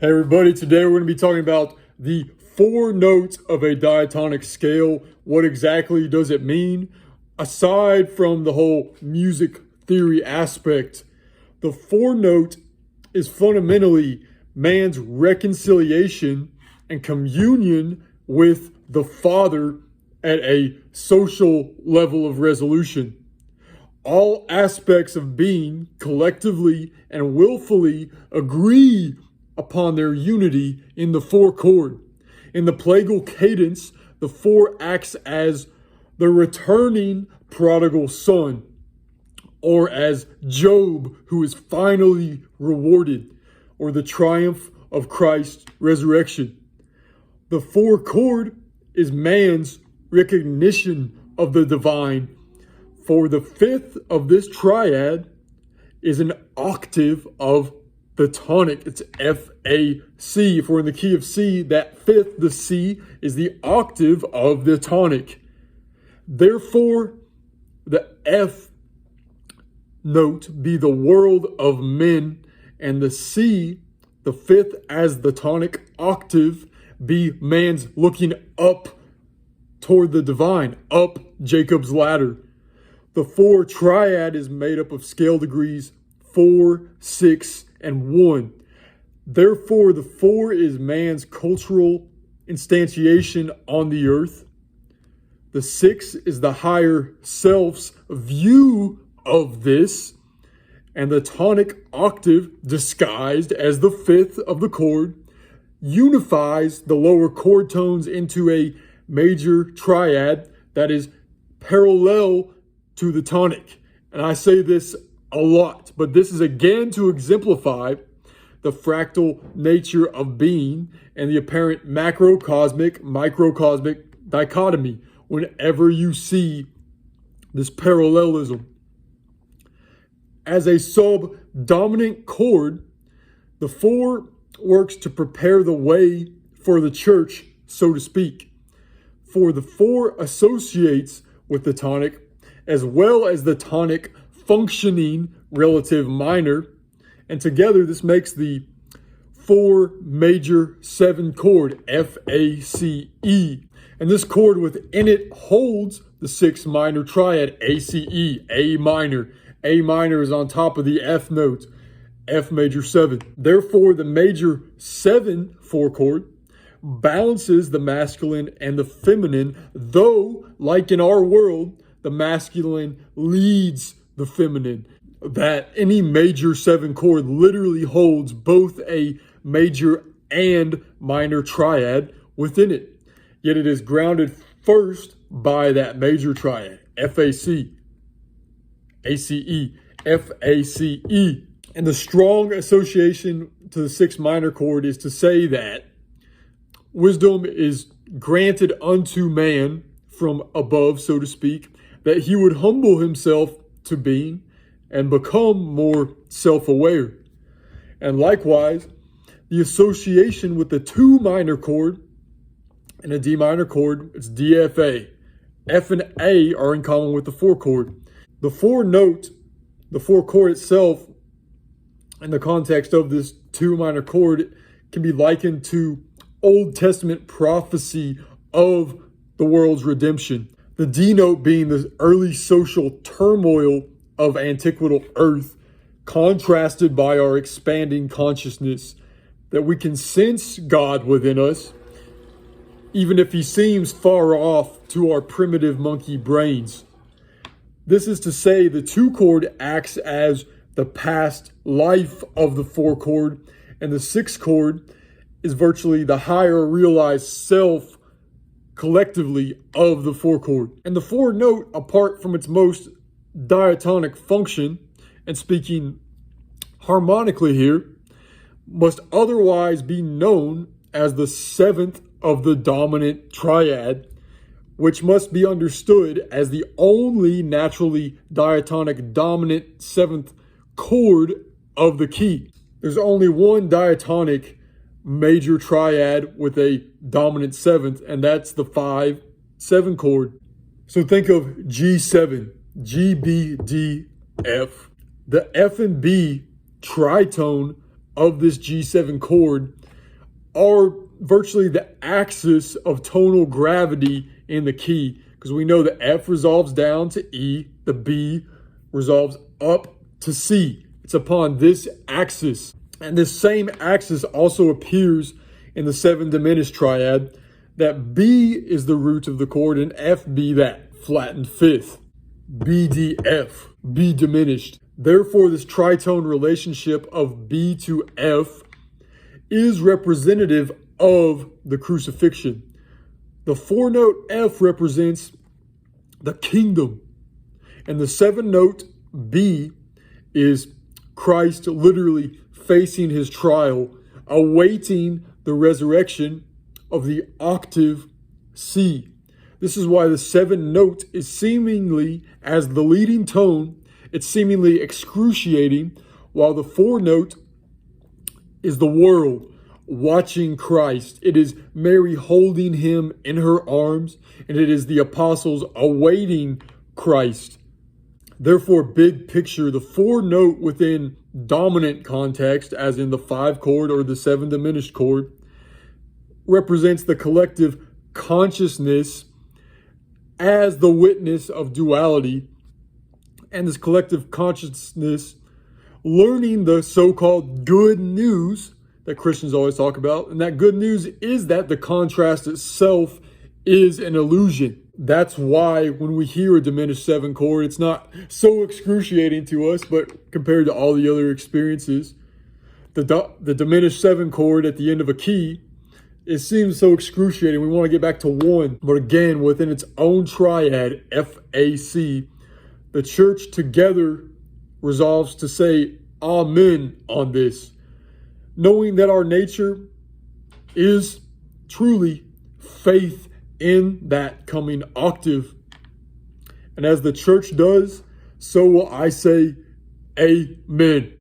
Hey everybody, today we're going to be talking about the four notes of a diatonic scale. What exactly does it mean? Aside from the whole music theory aspect, the four note is fundamentally man's reconciliation and communion with the Father at a social level of resolution. All aspects of being collectively and willfully agree upon their unity in the four chord. In the plagal cadence, the four acts as the returning prodigal son, or as Job who is finally rewarded, or the triumph of Christ's resurrection. The four chord is man's recognition of the divine. For the fifth of this triad is an octave of the tonic. It's F-A-C. If we're in the key of C, that fifth, the C, is the octave of the tonic. Therefore, the F note be the world of men, and the C, the fifth as the tonic octave, be man's looking up toward the divine, up Jacob's ladder. The four triad is made up of scale degrees 4, 6, and 1. Therefore, the 4 is man's cultural instantiation on the earth. The 6 is the higher self's view of this. And the tonic octave, disguised as the fifth of the chord, unifies the lower chord tones into a major triad that is parallel to the tonic. And I say this a lot, but this is again to exemplify the fractal nature of being and the apparent macrocosmic, microcosmic dichotomy whenever you see this parallelism. As a sub-dominant chord, the 4 works to prepare the way for the church, so to speak. For the 4 associates with the tonic, as well as the tonic functioning relative minor, and together this makes the 4 major 7 chord, F-A-C-E. And this chord within it holds the 6 minor triad, A-C-E, A minor. A minor is on top of the F note, F major 7. Therefore, the major 7 4 chord balances the masculine and the feminine, though, like in our world, the masculine leads the feminine. That any major 7 chord literally holds both a major and minor triad within it. Yet it is grounded first by that major triad, F-A-C, A-C-E, F-A-C-E. And the strong association to the 6 minor chord is to say that wisdom is granted unto man from above, so to speak, that he would humble himself to being and become more self-aware. And likewise, the association with the 2 minor chord and a D minor chord, it's D-F-A. F and A are in common with the 4 chord. The 4 note, the 4 chord itself, in the context of this 2 minor chord, can be likened to Old Testament prophecy of the world's redemption. The D note being the early social turmoil of antiqual earth, contrasted by our expanding consciousness, that we can sense God within us, even if he seems far off to our primitive monkey brains. This is to say the 2 chord acts as the past life of the 4 chord, and the 6 chord is virtually the higher realized self collectively of the 4 chord. And the 4 note, apart from its most diatonic function, and speaking harmonically here, must otherwise be known as the 7th of the dominant triad, which must be understood as the only naturally diatonic dominant 7th chord of the key. There's only one diatonic major triad with a dominant 7th, and that's the 5-7 chord. So think of G7, G, B, D, F. The F and B tritone of this G7 chord are virtually the axis of tonal gravity in the key, because we know the F resolves down to E, the B resolves up to C. It's upon this axis. And this same axis also appears in the 7 diminished triad, that B is the root of the chord and F be that flattened fifth. B, D, F, B diminished. Therefore, this tritone relationship of B to F is representative of the crucifixion. The 4-note F represents the kingdom, and the 7-note B is Christ literally facing his trial, awaiting the resurrection of the octave C. This is why the 7-note is seemingly, as the leading tone, it's seemingly excruciating, while the 4-note is the world watching Christ. It is Mary holding him in her arms, and it is the apostles awaiting Christ. Therefore, big picture, the 4-note within dominant context, as in the 5 chord or the 7 diminished chord, represents the collective consciousness as the witness of duality, and this collective consciousness learning the so-called good news that Christians always talk about. And that good news is that the contrast itself is an illusion. That's why when we hear a diminished 7 chord, it's not so excruciating to us, but compared to all the other experiences, the diminished 7 chord at the end of a key, it seems so excruciating. We want to get back to 1. But again, within its own triad, FAC, the church together resolves to say amen on this, knowing that our nature is truly faith in that coming octave. And as the church does, so will I say amen.